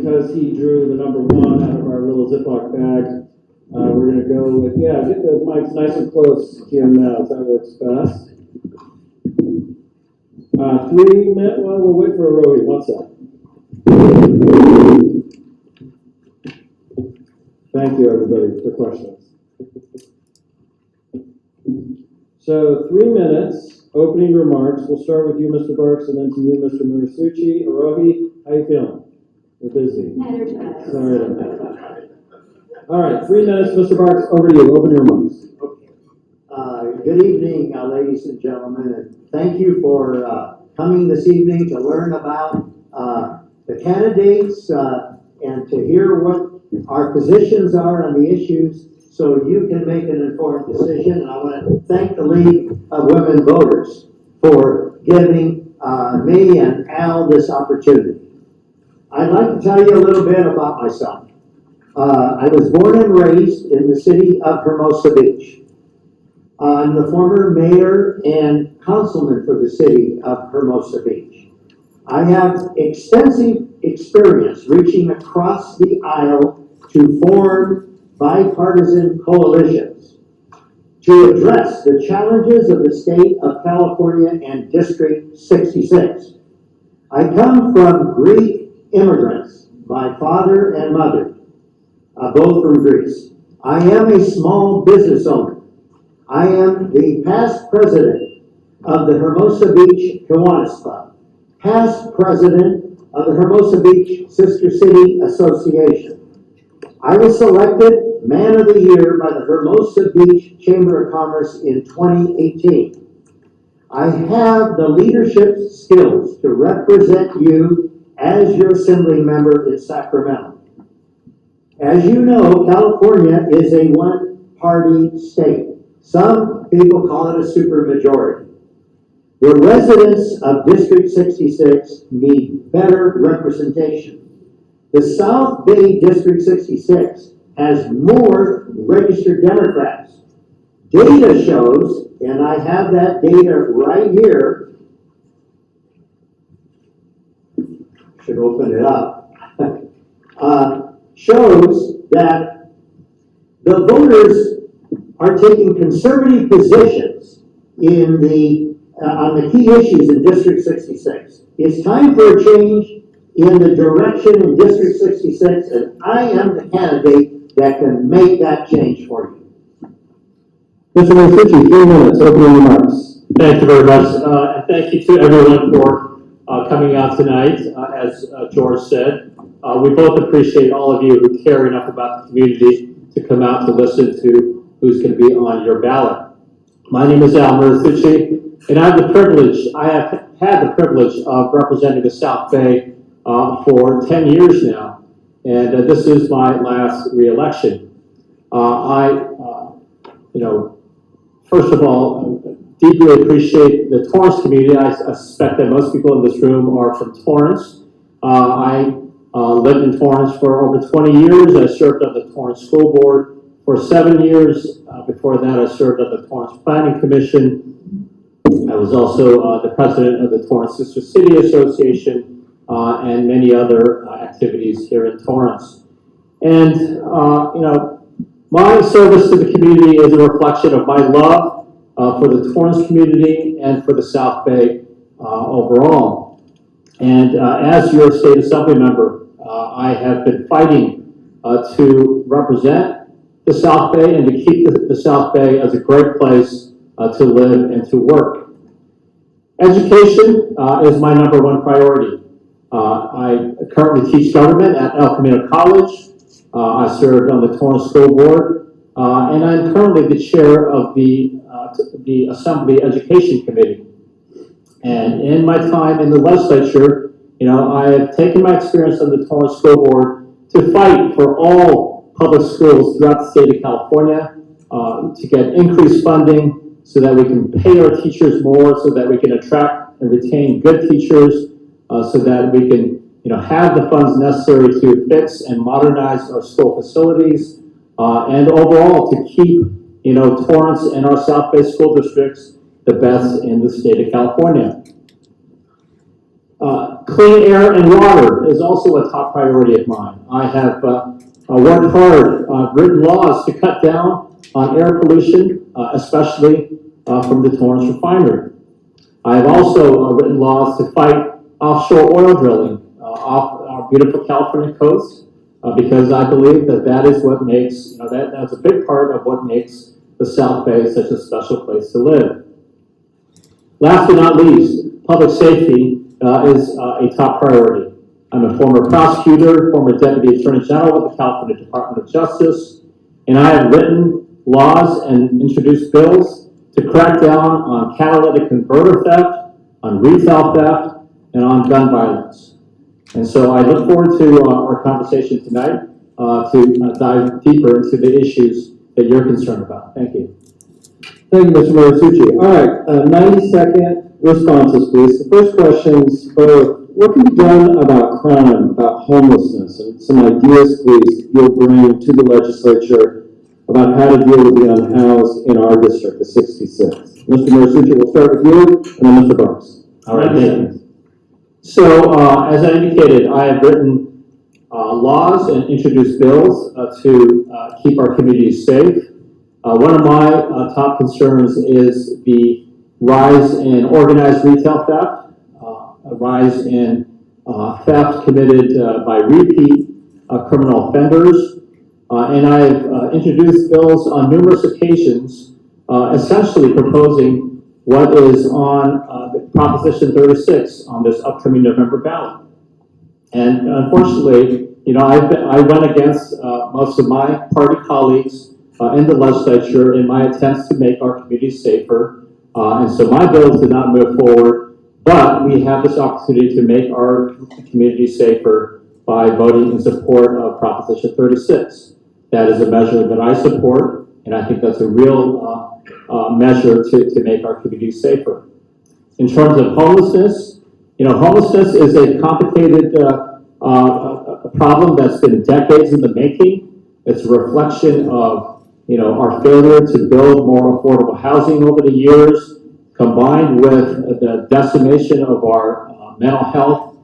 because he drew the number 1 out of our little Ziploc bag, we're going to go with, yeah, get the mics nice and close to your mouth. That works best. 3 minutes, well, we'll wait for a Rohit. 1 sec. Thank you, everybody, for questions. So 3 minutes, opening remarks. We'll start with you, Mr. Barks, and then to you, Mr. Muratsuchi. Rohit, how you feeling? We're busy. Energized. Sorry about that. All right, 3 minutes, Mr. Barks, over to you. Open your remarks. Good evening, ladies and gentlemen, and thank you for coming this evening to learn about the candidates and to hear what our positions are on the issues so you can make an informed decision. And I want to thank the League of Women Voters for giving me and Al this opportunity. I'd like to tell you a little bit about myself. I was born and raised in the city of Hermosa Beach. I'm the former mayor and councilman for the city of Hermosa Beach. I have extensive experience reaching across the aisle to form bipartisan coalitions to address the challenges of the state of California and District 66. I come from Greek immigrants, my father and mother, both from Greece. I am a small business owner. I am the past president of the Hermosa Beach Kiwanis Club, past president of the Hermosa Beach Sister City Association. I was selected Man of the Year by the Hermosa Beach Chamber of Commerce in 2018. I have the leadership skills to represent you as your assembly member in Sacramento. As you know, California is a one-party state. Some people call it a supermajority. The residents of District 66 need better representation. The South Bay District 66 has more registered Democrats. Data shows, and I have that data right here, should open it up, shows that the voters are taking conservative positions in on the key issues in District 66. It's time for a change in the direction in District 66, and I am the candidate that can make that change for you. Mr. Muratsuchi, 3 minutes, opening remarks. Thank you very much, and thank you to everyone for coming out tonight. As George said, we both appreciate all of you who care enough about the community to come out to listen to who's going to be on your ballot. My name is Al Muratsuchi, and I have had the privilege of representing the South Bay for 10 years now, and this is my last re-election. First of all, deeply appreciate the Torrance community. I suspect that most people in this room are from Torrance. I lived in Torrance for over 20 years. I served on the Torrance School Board for 7 years. Before that, I served on the Torrance Planning Commission. I was also the president of the Torrance Sister City Association and many other activities here in Torrance. And, my service to the community is a reflection of my love for the Torrance community and for the South Bay overall. And as your state assembly member, I have been fighting to represent the South Bay and to keep the South Bay as a great place to live and to work. Education is my #1 priority. I currently teach government at El Camino College. I served on the Torrance School Board, and I'm currently the chair of the Assembly Education Committee. And in my time in the legislature, I have taken my experience on the Torrance School Board to fight for all public schools throughout the state of California to get increased funding so that we can pay our teachers more, so that we can attract and retain good teachers, so that we can have the funds necessary to fix and modernize our school facilities, and overall to keep Torrance and our South Bay school districts the best in the state of California. Clean air and water is also a top priority of mine. I have worked hard, written laws to cut down on air pollution, especially from the Torrance refinery. I have also written laws to fight offshore oil drilling off our beautiful California coast, because I believe that that is what makes, that's a big part of what makes the South Bay such a special place to live. Last but not least, public safety is a top priority. I'm a former prosecutor, former Deputy Attorney General with the California Department of Justice, and I have written laws and introduced bills to crack down on catalytic converter theft, on retail theft, and on gun violence. And so I look forward to our conversation tonight to dive deeper into the issues that you're concerned about. Thank you. Thank you, Mr. Muratsuchi. All right, 90-second responses, please. The first questions both, what can be done about crime, about homelessness, and some ideas, please, you'll bring to the legislature about how to deal with the unhoused in our district, the 66th. Mr. Muratsuchi, we'll start with you, and then Mr. Barks. All right, thank you. So, as I indicated, I have written laws and introduced bills to keep our communities safe. One of my top concerns is the rise in organized retail theft, a rise in theft committed by repeat criminal offenders, and I've introduced bills on numerous occasions, essentially proposing what is on Proposition 36 on this upcoming November ballot. And unfortunately, I went against most of my party colleagues in the legislature in my attempts to make our communities safer. And so my bills did not move forward, but we have this opportunity to make our community safer by voting in support of Proposition 36. That is a measure that I support, and I think that's a real measure to make our communities safer. In terms of homelessness, homelessness is a complicated problem that's been decades in the making. It's a reflection of our failure to build more affordable housing over the years, combined with the decimation of our mental health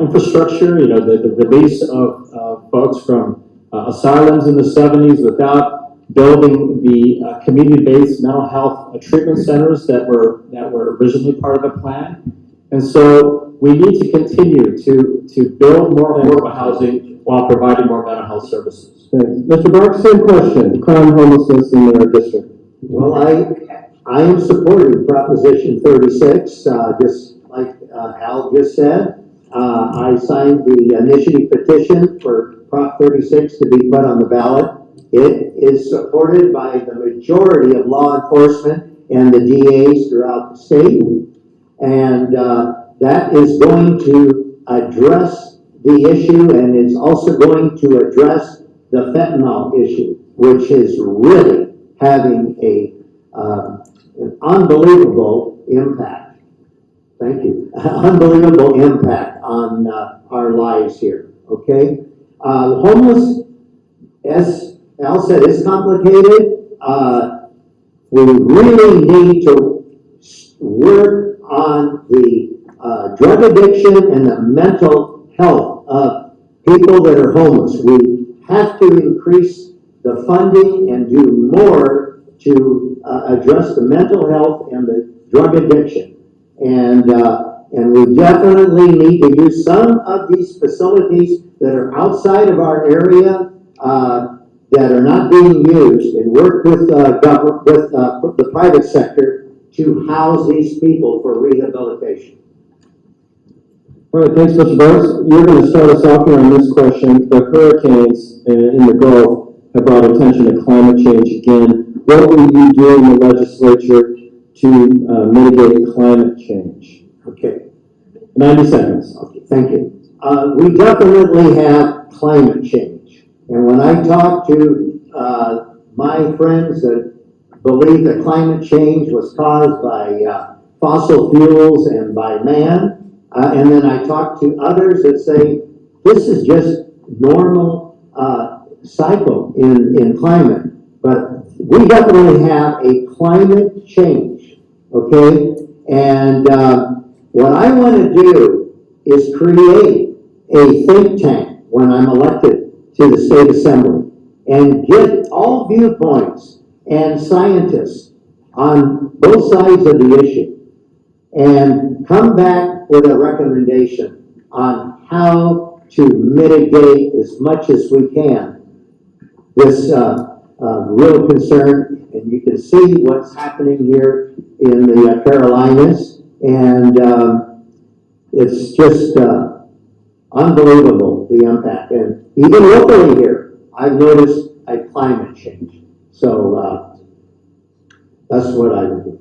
infrastructure, the release of folks from asylums in the 70s without building the community-based mental health treatment centers that were originally part of the plan. And so we need to continue to build more affordable housing while providing more mental health services. Thanks. Mr. Barks, same question. Crime, homelessness in our district. Well, I am supporting Proposition 36, just like Al just said. I signed the initiative petition for Prop 36 to be put on the ballot. It is supported by the majority of law enforcement and the DAs throughout the state. And that is going to address the issue, and it's also going to address the fentanyl issue, which is really having an unbelievable impact. Thank you. Unbelievable impact on our lives here, okay? Homeless, as Al said, is complicated. We really need to work on the drug addiction and the mental health of people that are homeless. We have to increase the funding and do more to address the mental health and the drug addiction. And we definitely need to use some of these facilities that are outside of our area that are not being used, and work with the private sector to house these people for rehabilitation. All right, thanks, Mr. Barks. You're going to start us off here on this question. The hurricanes in the Gulf have brought attention to climate change again. What will you do in the legislature to mitigate climate change? Okay. 90 seconds. Okay, thank you. We definitely have climate change. And when I talk to my friends that believe that climate change was caused by fossil fuels and by man, and then I talk to others that say this is just normal cycle in climate. But we definitely have a climate change, okay? And what I want to do is create a think tank when I'm elected to the state assembly and get all viewpoints and scientists on both sides of the issue and come back with a recommendation on how to mitigate as much as we can this real concern. And you can see what's happening here in the Carolinas, and it's just unbelievable, the impact. And even locally here, I've noticed a climate change. So that's what I would do.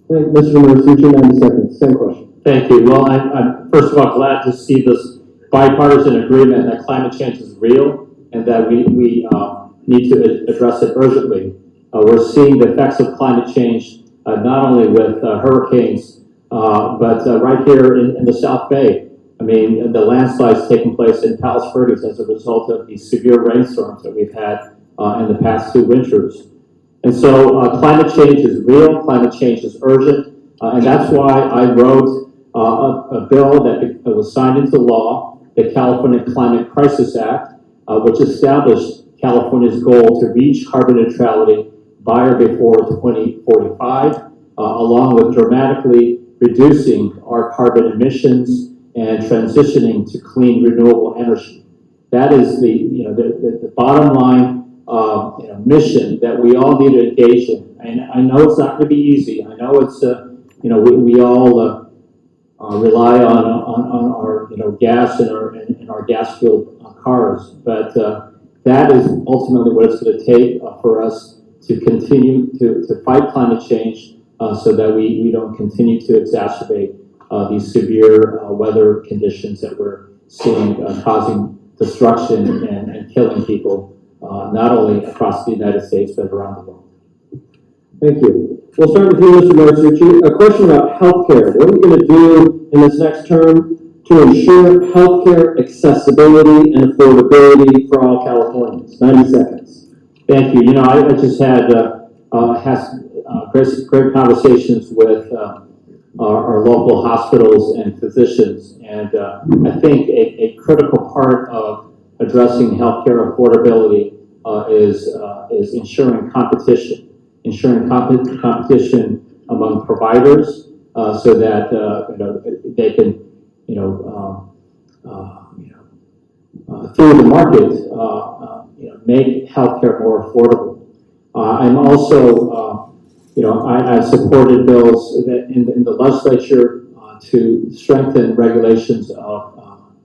Thank you, Mr. Muratsuchi, 90 seconds. Same question. Thank you. Well, I'm first of all glad to see this bipartisan agreement that climate change is real and that we need to address it urgently. We're seeing the effects of climate change not only with hurricanes, but right here in the South Bay. I mean, the landslides taking place in Palos Verdes as a result of these severe rainstorms that we've had in the past 2 winters. And so climate change is real, climate change is urgent, and that's why I wrote a bill that was signed into law, the California Climate Crisis Act, which established California's goal to reach carbon neutrality by or before 2045, along with dramatically reducing our carbon emissions and transitioning to clean renewable energy. That is the bottom line mission that we all need to engage in. And I know it's not going to be easy. I know it's we all rely on our gas and our gas fueled cars, but that is ultimately what it's going to take for us to continue to fight climate change, so that we don't continue to exacerbate these severe weather conditions that we're seeing causing destruction and killing people, not only across the United States, but around the world. Thank you. We'll start with you, Mr. Muratsuchi. A question about healthcare. What are we going to do in this next term to ensure healthcare accessibility and affordability for all Californians? 90 seconds. Thank you. I just had great conversations with our local hospitals and physicians, and I think a critical part of addressing healthcare affordability is ensuring competition among providers, so that they can through the market make healthcare more affordable. I'm also I've supported bills that in the legislature to strengthen regulations of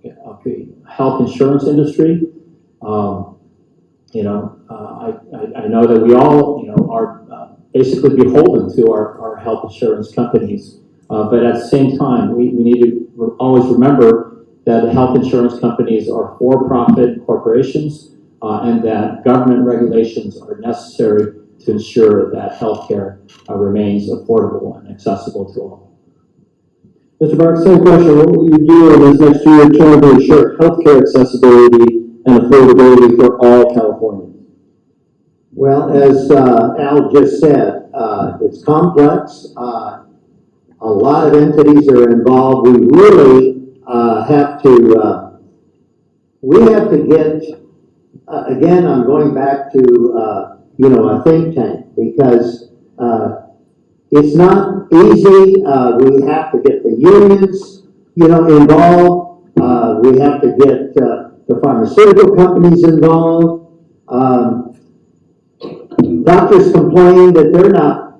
the health insurance industry. I know that we all, are basically beholden to our health insurance companies, but at the same time, we need to always remember that health insurance companies are for-profit corporations, and that government regulations are necessary to ensure that healthcare remains affordable and accessible to all. Mr. Bark, same question. What will you do in this next 2-year term to ensure healthcare accessibility and affordability for all Californians? Well, as Al just said, it's complex. A lot of entities are involved. We really have to get, again, I'm going back to, a think tank, because it's not easy. We have to get the unions, involved. We have to get the pharmaceutical companies involved. Doctors complain that they're not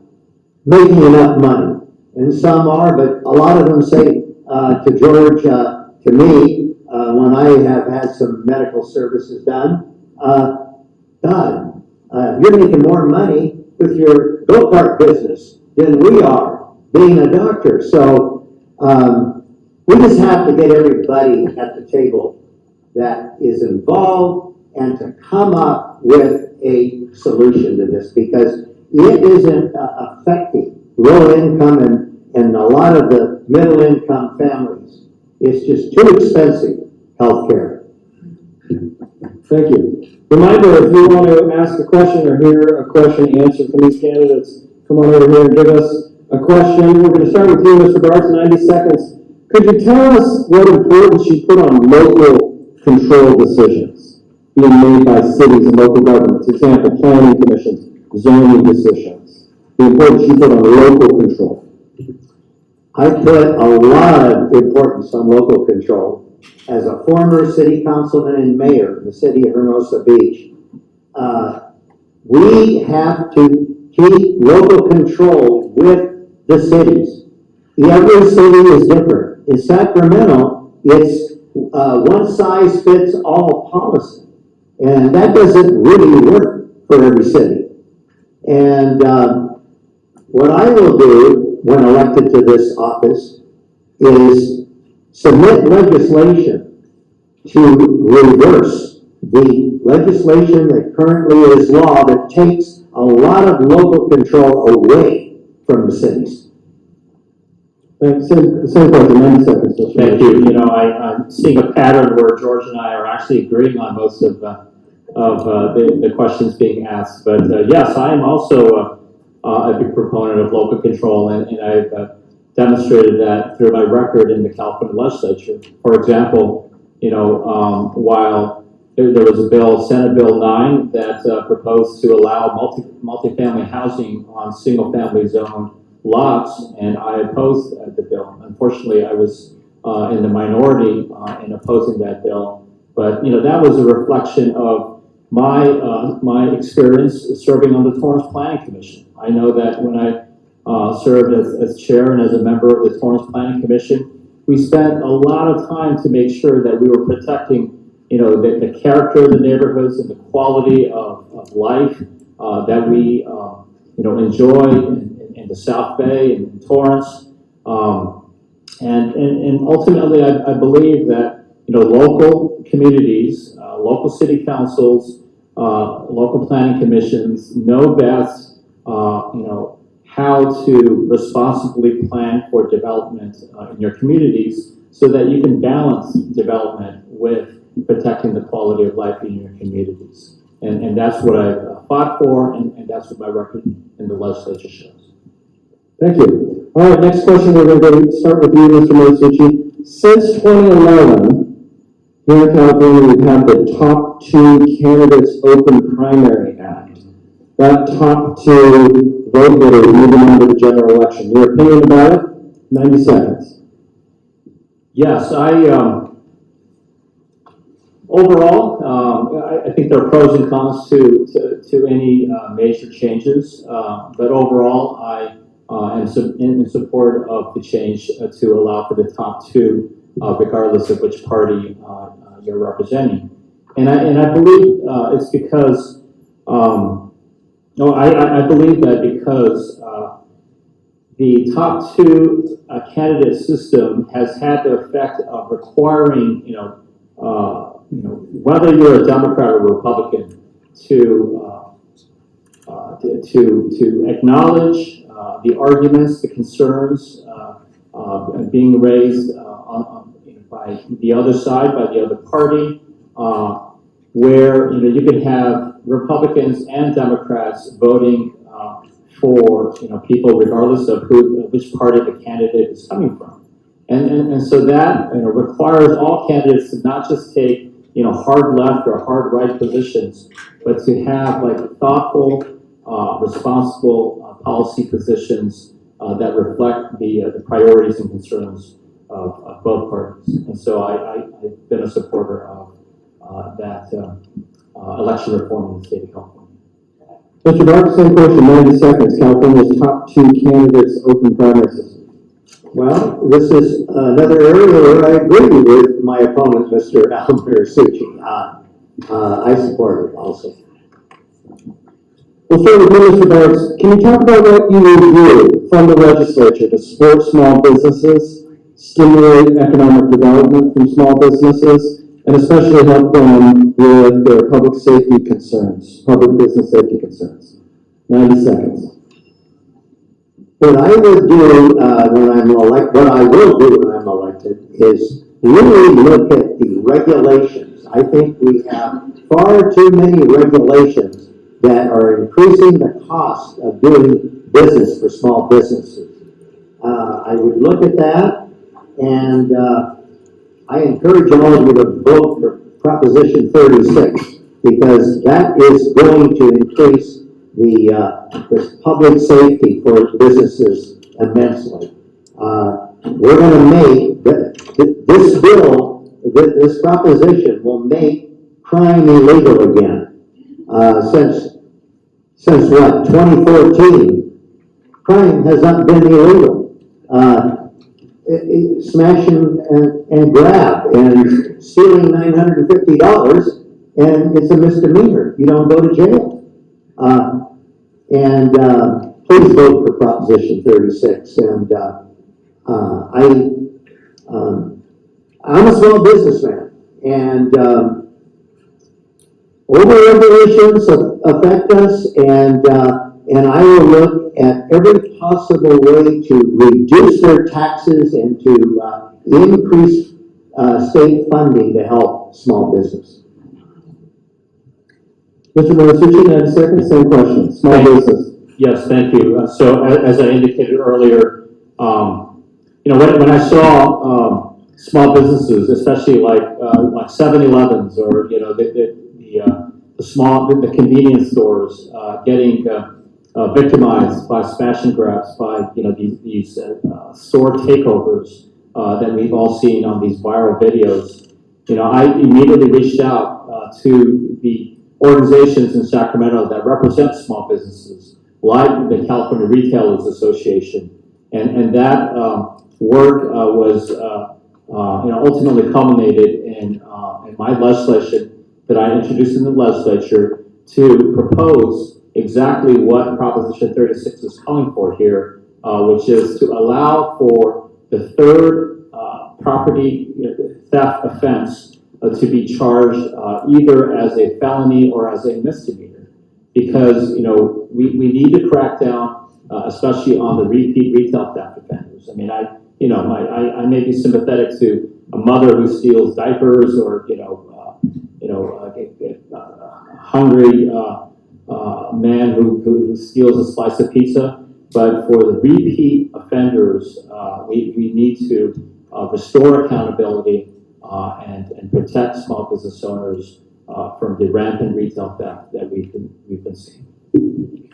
making enough money, and some are, but a lot of them say to George, to me, when I have had some medical services done, God, you're making more money with your go-kart business than we are being a doctor. So we just have to get everybody at the table that is involved and to come up with a solution to this, because it isn't affecting low income and a lot of the middle income families. It's just too expensive, healthcare. Thank you. Reminder, if you want to ask a question or hear a question answered from these candidates, come on over here and give us a question. We're going to start with you, Mr. Bartz, 90 seconds. Could you tell us what importance you put on local control decisions being made by cities and local governments? Example, planning commissions, zoning decisions. The importance you put on local control. I put a lot of importance on local control. As a former city councilman and mayor in the city of Hermosa Beach, we have to keep local control with the cities. Every city is different. In Sacramento, it's one size fits all policy. And that doesn't really work for every city. And what I will do when elected to this office is submit legislation to reverse the legislation that currently is law that takes a lot of local control away from the cities. Same question, 90 seconds. Thank you. You know, I'm seeing a pattern where George and I are actually agreeing on most of the questions being asked. But yes, I am also a big proponent of local control, and I've demonstrated that through my record in the California legislature. For example, you know, while there was a bill, Senate Bill 9, that proposed to allow multifamily housing on single-family zone lots, and I opposed the bill. Unfortunately, I was in the minority in opposing that bill. But you know, that was a reflection of my experience serving on the Torrance Planning Commission. I know that when I served as chair and as a member of the Torrance Planning Commission, we spent a lot of time to make sure that we were protecting, you know, the character of the neighborhoods and the quality of life that we, you know, enjoy in the South Bay and in Torrance. And ultimately, I believe that, you know, local communities, local city councils, local planning commissions know best, you know, how to responsibly plan for development in your communities so that you can balance development with protecting the quality of life in your communities. And that's what I fought for, and that's what my record in the legislature shows. Thank you. All right, next question. We're going to start with you, Mr. Muratsuchi. Since 2011, here in California, we've had the Top 2 Candidates Open Primary Act. That top 2 vote getters moving on to the general election. Your opinion about it? 90 seconds. Yes, overall, I think there are pros and cons to any major changes, but overall, I am in support of the change to allow for the top 2, regardless of which party you're representing. And I believe it's because, I believe that because the top 2 candidate system has had the effect of requiring, whether you're a Democrat or Republican, to acknowledge the arguments, the concerns being raised by the other side, by the other party, where you can have Republicans and Democrats voting for people regardless of which party the candidate is coming from, and so that requires all candidates to not just take hard left or hard right positions, but to have thoughtful, responsible policy positions that reflect the priorities and concerns of both parties. And so I've been a supporter of that election reform in the state of California. Mr. Bark, same question, 90 seconds. California's top 2 candidates open primary system. Well, this is another area where I agree with my opponent, Mr. Muratsuchi. I support it also. We'll start with you, Mr. Barks. Can you talk about what you review from the legislature to support small businesses, stimulate economic development from small businesses, and especially help them with their public safety concerns, public business safety concerns? 90 seconds. What I would do when I'm elected, what I will do when I'm elected, is really look at the regulations. I think we have far too many regulations that are increasing the cost of doing business for small businesses. I would look at that And I encourage all of you to vote for Proposition 36 because that is going to increase the public safety for businesses immensely. We're going to make this bill, this proposition will make crime illegal again. Since what, 2014, crime has not been illegal. Smash and grab and stealing $950 and it's a misdemeanor. You don't go to jail. Please vote for Proposition 36. And I'm a small businessman, and over-regulations affect us, and I will look at every possible way to reduce their taxes and to increase state funding to help small business. Mr. Muratsuchi, 90 seconds, same question. Small business. Yes, thank you. So as I indicated earlier, when I saw small businesses, especially like 7-Elevens or the convenience stores getting victimized by smash and grabs, by these store takeovers that we've all seen on these viral videos, I immediately reached out to the organizations in Sacramento that represent small businesses, like the California Retailers Association, and that work was ultimately culminated in my legislation that I introduced in the legislature to propose exactly what Proposition 36 is calling for here, which is to allow for the third property theft offense to be charged either as a felony or as a misdemeanor, because we need to crack down, especially on the repeat retail theft offenders. I mean, I may be sympathetic to a mother who steals diapers or hungry man who steals a slice of pizza, but for the repeat offenders, we need to restore accountability and protect small business owners from the rampant retail theft that we've been seeing.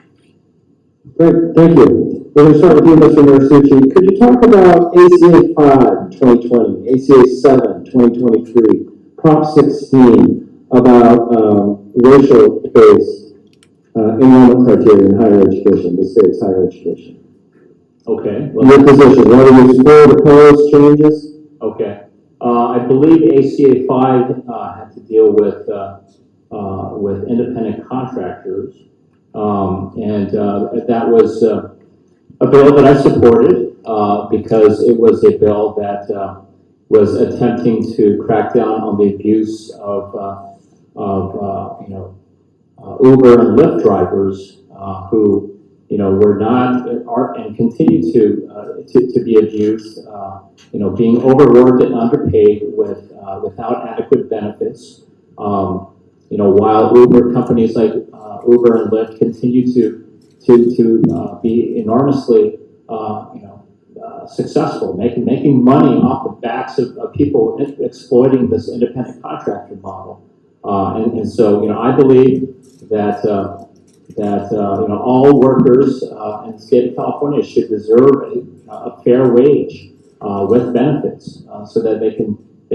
Great, thank you. We're going to start with you, Mr. Muratsuchi. Could you talk about ACA 5, 2020, ACA 7, 2023, Prop 16 about racial-based enrollment criteria in higher education, the state's higher education? Okay. Your position, whether you support or oppose changes? Okay. I believe ACA 5 had to deal with independent contractors, and that was a bill that I supported because it was a bill that was attempting to crack down on the abuse of Uber and Lyft drivers who were not and continue to be abused, being overworked and underpaid without adequate benefits. While Uber companies like Uber and Lyft continue to be enormously successful, making money off the backs of people exploiting this independent contractor model, and so I believe that all workers in the state of California should deserve a fair wage with benefits, so that they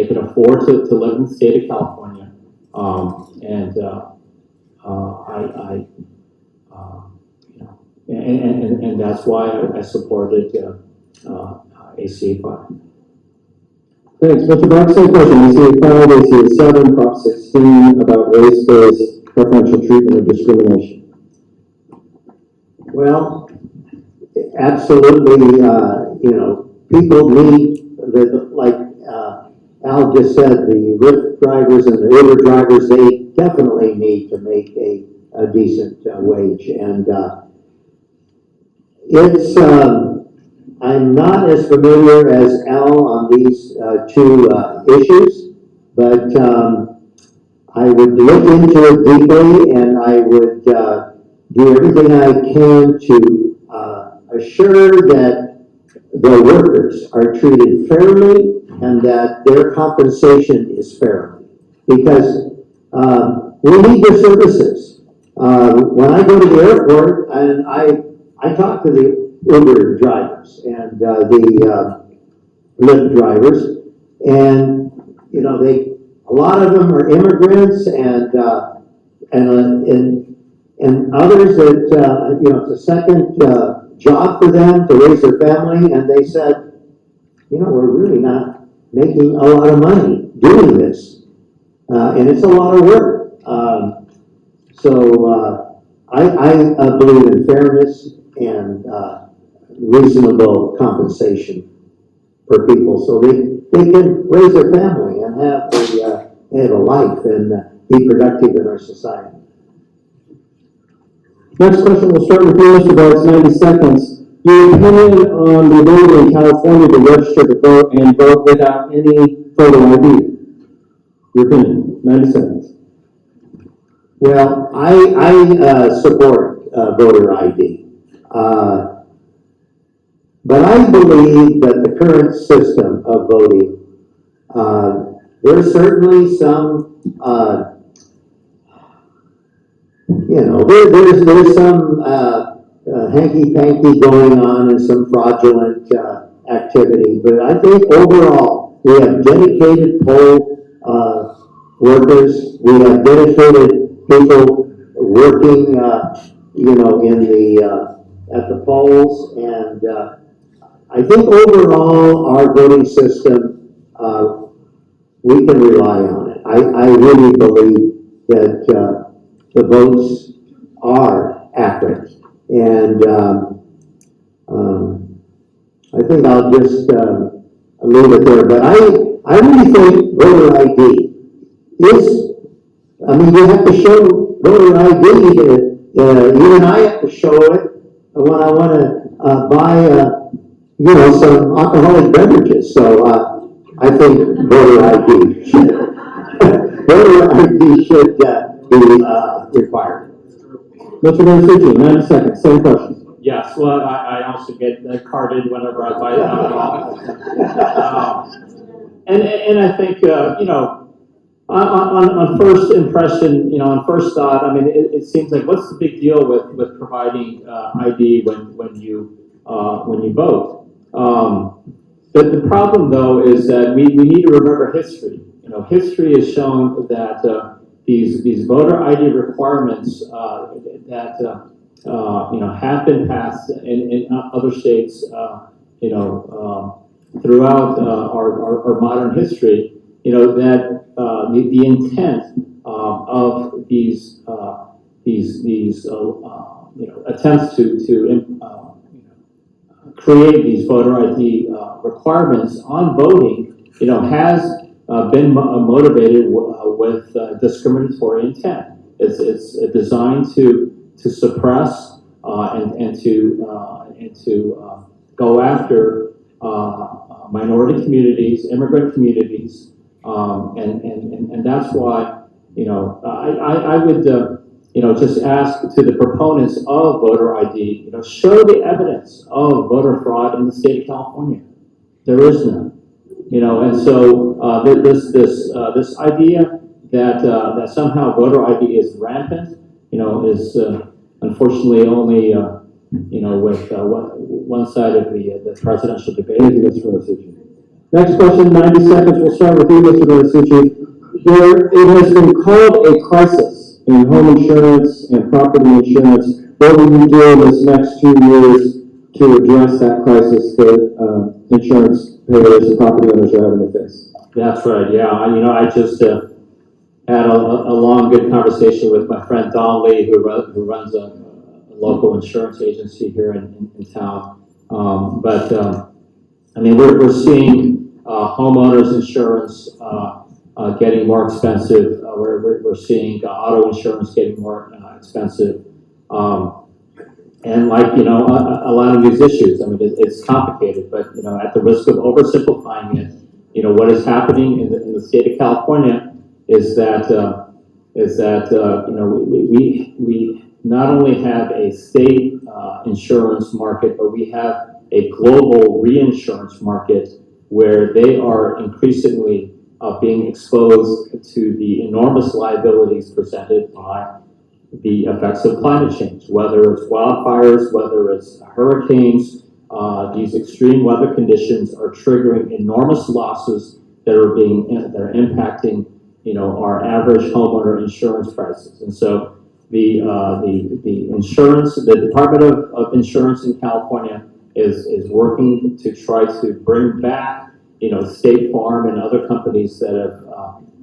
can afford to live in the state of California. And that's why I supported ACA 5. Thanks. Mr. Brock, same question. ACA 5, ACA 7, Prop 16 about race-based preferential treatment or discrimination. Well, absolutely, people need, like Al just said, the Lyft drivers and the Uber drivers, they definitely need to make a decent wage. And I'm not as familiar as Al on these two issues, but I would look into it deeply, and I would do everything I can to assure that the workers are treated fairly and that their compensation is fair. Because we need their services. When I go to the airport, and I talk to the Uber drivers and the Lyft drivers, and you know a lot of them are immigrants and others that you know it's a second job for them to raise their family, and they said, you know, we're really not making a lot of money doing this, and it's a lot of work. I believe in fairness and reasonable compensation for people, so they can raise their family and have a life and be productive in our society. Next question, we'll start with you, Mr. Bartz, 90 seconds. Your opinion on the ability in California to register to vote and vote without any photo ID? Your opinion, 90 seconds. Well, I support voter ID. But I believe that the current system of voting, there's certainly some, you know, there's some hanky-panky going on and some fraudulent activity. But I think overall, we have dedicated poll workers. We have dedicated people working, you know, in the at the polls, and I think overall our voting system, we can rely on it. I really believe that the votes are accurate, and I think I'll just leave it there. But I really think voter ID is, I mean, you have to show voter ID. Even I have to show it when I want to buy, you know, some alcoholic beverages. So I think voter ID should, voter ID should be required. Mr. Muratsuchi, 90 seconds, same question. Yes, well, I also get carded whenever I buy alcohol. And I think, you know, on first impression, you know, on first thought, I mean, it seems like what's the big deal with providing ID when you vote? But the problem, though, is that we need to remember history. You know, history has shown that these voter ID requirements that you know, have been passed in other states, you know, throughout our modern history, you know, that the intent of these you know, attempts to create these voter ID requirements on voting, you know, has been motivated with discriminatory intent. It's designed to suppress and to go after minority communities, immigrant communities, and that's why, you know, I would you know, just ask to the proponents of voter ID, you know, show the evidence of voter fraud in the state of California. There is none, you know, and so this idea that somehow voter ID is rampant, you know, is unfortunately only you know, with one side of the presidential debate. Thank you, Mr. Muratsuchi. Next question, 90 seconds. We'll start with you, Mr. Muratsuchi. It has been called a crisis in home insurance and property insurance. What will you do in this next 2 years to address that crisis that insurance payers and property owners are having to face? That's right. Yeah, you know, I just had a long, good conversation with my friend Don Lee, who runs a local insurance agency here in town. I mean, we're seeing homeowners insurance getting more expensive. We're seeing auto insurance getting more expensive. And like, you know, a lot of these issues, I mean, it's complicated, but, you know, at the risk of oversimplifying it, you know, what is happening in the state of California is that you know, we not only have a state insurance market, but we have a global reinsurance market where they are increasingly being exposed to the enormous liabilities presented by the effects of climate change, whether it's wildfires, whether it's hurricanes. These extreme weather conditions are triggering enormous losses that are impacting, our average homeowner insurance prices. And so the insurance, the Department of Insurance in California is working to try to bring back, State Farm and other companies that have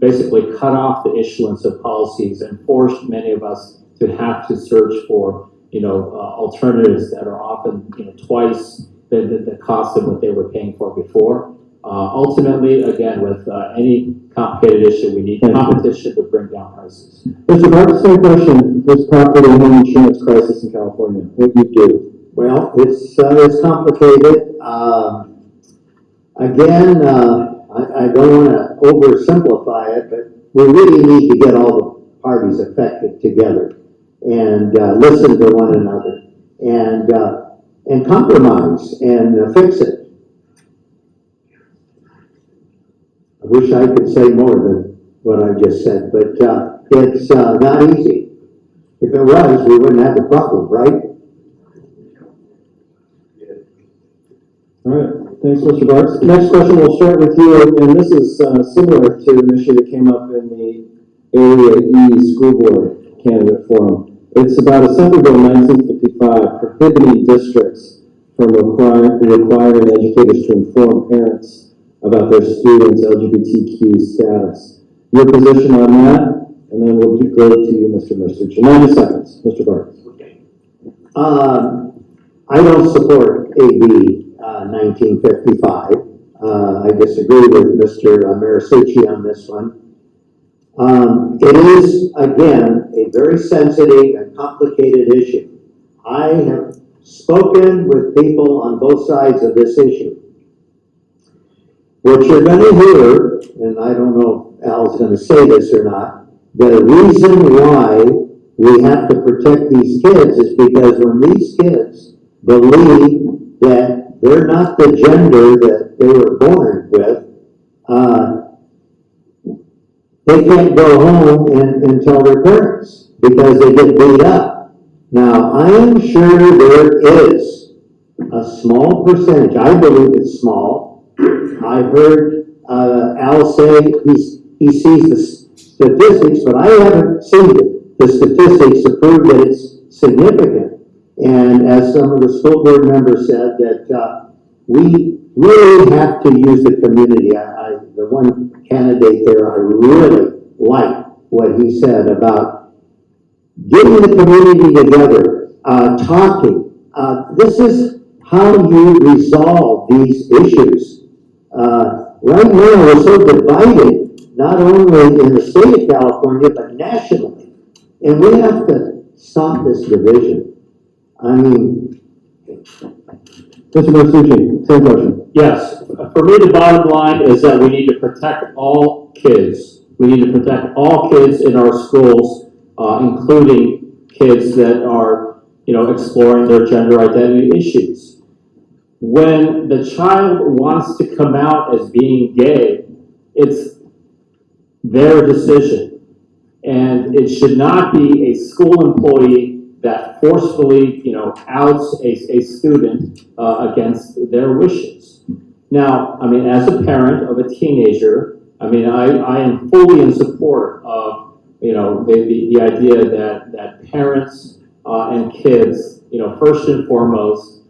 basically cut off the issuance of policies and forced many of us to have to search for, alternatives that are often, twice the cost of what they were paying for before. Ultimately, again, with any complicated issue, we need competition to bring down prices. Mr. Barton, same question. This property and home insurance crisis in California, what do you do? Well, it's complicated. Again, I don't want to oversimplify it, but we really need to get all the parties affected together and listen to one another and compromise and fix it. I wish I could say more than what I just said, but it's not easy. If it was, we wouldn't have the problem, right? All right, thanks, Mr. Barks. Next question, we'll start with you, and this is similar to an issue that came up in the Area E School Board Candidate Forum. It's about Assembly Bill 1955 prohibiting districts from requiring educators to inform parents about their students' LGBTQ status. Your position on that, and then we'll go to you, Mr. Muratsuchi. 90 seconds, Mr. Barks. Okay. I don't support AB 1955. I disagree with Mr. Muratsuchi on this one. It is, again, a very sensitive and complicated issue. I have spoken with people on both sides of this issue. What you're going to hear, and I don't know if Al's going to say this or not, the reason why we have to protect these kids is because when these kids believe that they're not the gender that they were born with, they can't go home and tell their parents because they get beat up. Now, I am sure there is a small percentage, I believe it's small. I heard Al say he sees the statistics, but I haven't seen the statistics to prove that it's significant. And as some of the school board members said, that we really have to use the community. The one candidate there, I really like what he said about getting the community together, talking. This is how you resolve these issues. Right now, we're so divided, not only in the state of California, but nationally. And we have to stop this division. I mean, Mr. Muratsuchi, same question. Yes, for me, the bottom line is that we need to protect all kids. We need to protect all kids in our schools, including kids that are, exploring their gender identity issues. When the child wants to come out as being gay, it's their decision. And it should not be a school employee that forcefully, outs a student against their wishes. Now, as a parent of a teenager, I am fully in support of, the idea that parents and kids, first and foremost,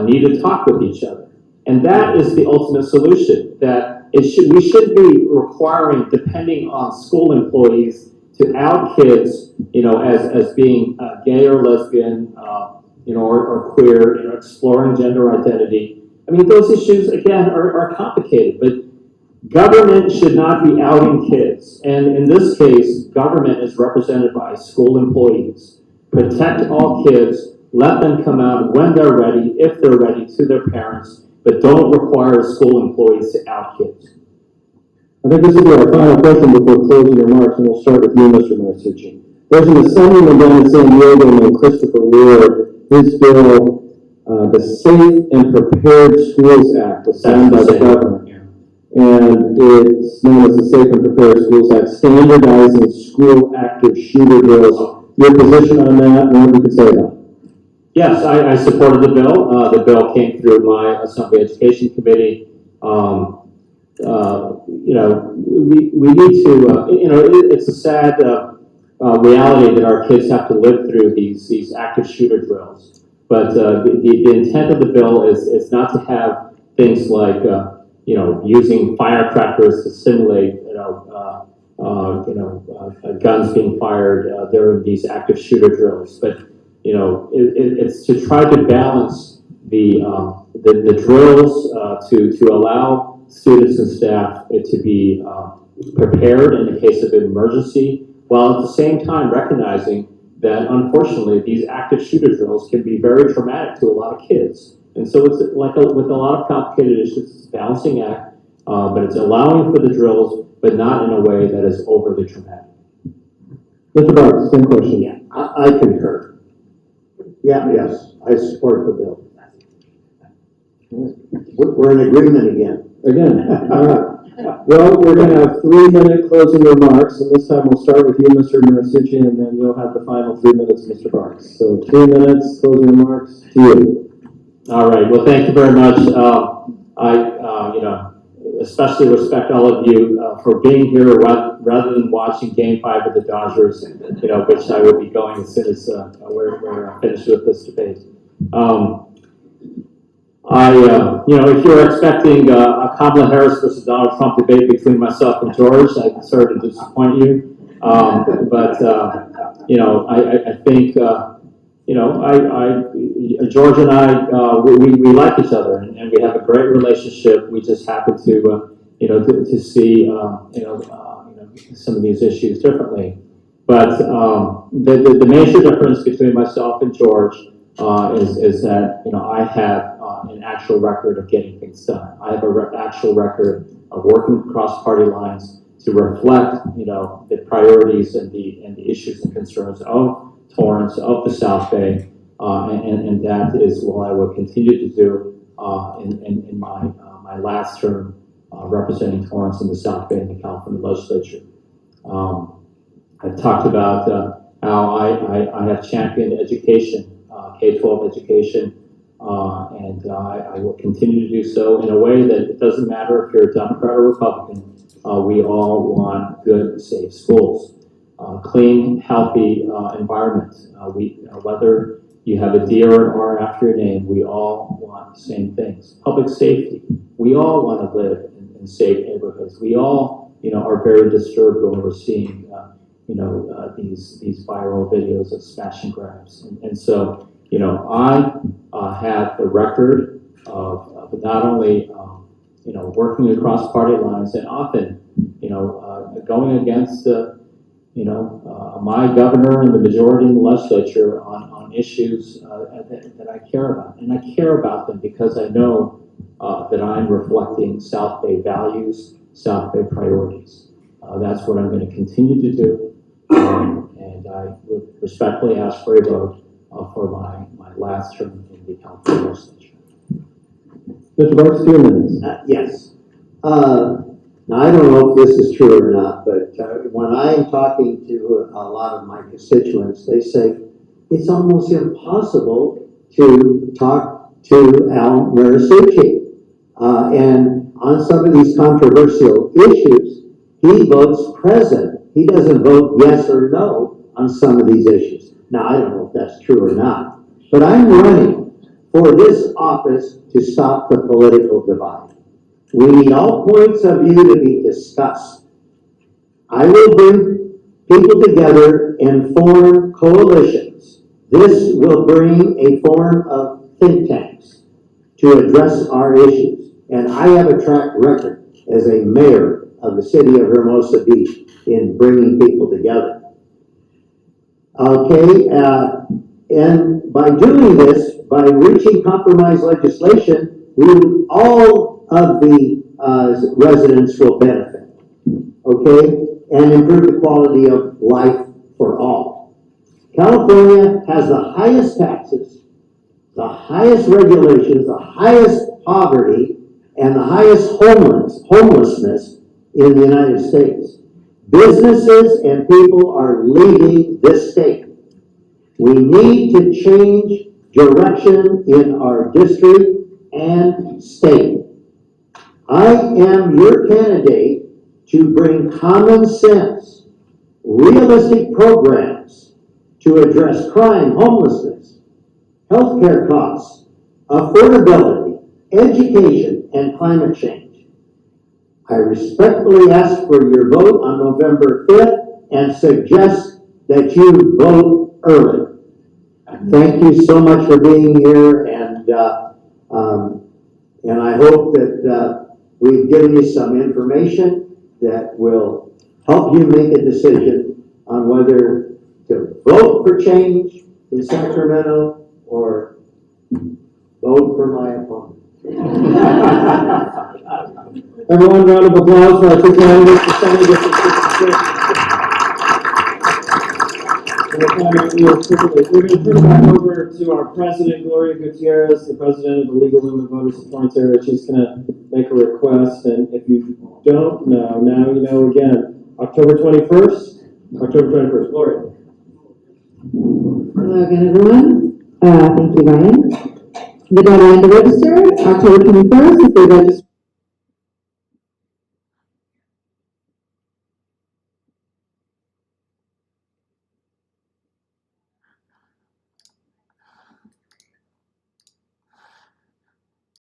need to talk with each other. And that is the ultimate solution, that we should be requiring, depending on school employees, to out kids, as being gay or lesbian, or queer, exploring gender identity. Those issues, again, are complicated, but government should not be outing kids. And in this case, government is represented by school employees. Protect all kids, let them come out when they're ready, if they're ready, to their parents, but don't require school employees to out kids. I think this will be our final question before closing remarks, and we'll start with you, Mr. Muratsuchi. There's an assemblyman down in San Diego named Christopher Ward. His bill the Safe and Prepared Schools Act was signed by the governor. And it's known as the Safe and Prepared Schools Act, standardizing school active shooter drills. Your position on that, and what you could say about it? Yes, I supported the bill. The bill came through my Assembly Education Committee. You know, we need to, you know, it's a sad reality that our kids have to live through these active shooter drills. But the intent of the bill is not to have things like, you know, using firecrackers to simulate, guns being fired during these active shooter drills. But you know, it's to try to balance the drills to allow students and staff to be prepared in the case of an emergency, while at the same time recognizing that unfortunately these active shooter drills can be very traumatic to a lot of kids. And so it's like with a lot of complicated issues, it's a balancing act, but it's allowing for the drills, but not in a way that is overly traumatic. Mr. Barks, same question. Yeah, I concur. Yeah, yes, I support the bill. We're in agreement again. All right. Well, we're going to have 3-minute closing remarks, and this time we'll start with you, Mr. Muratsuchi, and then you'll have the final 3 minutes, Mr. Barks. So 3 minutes, closing remarks to you. All right. Well, thank you very much. You know, especially respect all of you for being here rather than watching Game 5 of the Dodgers, you know, which I will be going as soon as we're finished with this debate. You know, if you're expecting a Kamala Harris versus Donald Trump debate between myself and George, I'm sorry to disappoint you. You know, I think, you know, George and I, we like each other, and we have a great relationship. We just happen to, you know, to see, you know, some of these issues differently. But the major difference between myself and George is that, you know, I have an actual record of getting things done. I have an actual record of working across party lines to reflect, you know, the priorities and the issues and concerns of Torrance, of the South Bay, and that is what I will continue to do in my last term representing Torrance in the South Bay in the California legislature. I've talked about how I have championed education, K-12 education, and I will continue to do so in a way that it doesn't matter if you're a Democrat or Republican. We all want good, safe schools, clean, healthy environment. Whether you have a D or an R after your name, we all want the same things. Public safety. We all want to live in safe neighborhoods. We all, you know, are very disturbed when we're seeing, you know, these viral videos of smash and grabs. And so, you know, I have the record of not only, you know, working across party lines and often, you know, going against, you know, my governor and the majority in the legislature on issues that I care about. And I care about them because I know that I'm reflecting South Bay values, South Bay priorities. That's what I'm going to continue to do. And I would respectfully ask for a vote for my last term in the California legislature. Mr. Barks, 2 minutes. Yes. Now, I don't know if this is true or not, but when I'm talking to a lot of my constituents, they say it's almost impossible to talk to Al Muratsuchi. And on some of these controversial issues, he votes present. He doesn't vote yes or no on some of these issues. Now, I don't know if that's true or not, but I'm running for this office to stop the political divide. We need all points of view to be discussed. I will bring people together and form coalitions. This will bring a form of think tanks to address our issues. And I have a track record as a mayor of the city of Hermosa Beach in bringing people together. Okay, and by doing this, by reaching compromise legislation, all of the residents will benefit, okay, and improve the quality of life for all. California has the highest taxes, the highest regulations, the highest poverty, and the highest homelessness in the United States. Businesses and people are leaving this state. We need to change direction in our district and state. I am your candidate to bring common sense, realistic programs to address crime, homelessness, healthcare costs, affordability, education, and climate change. I respectfully ask for your vote on November 5th and suggest that you vote early. Thank you so much for being here, and I hope that we've given you some information that will help you make a decision on whether to vote for change in Sacramento or vote for my opponent. Everyone, round of applause for our two candidates for Senate District 66. We're going to turn it back over to our president, Gloria Gutierrez, the president of the League of Women Voters of Torrance area. She's going to make a request, and if you don't know, now you know again. October 21st, Gloria. Hello again, everyone. Thank you, Ryan. The deadline to register, October 21st, if they register.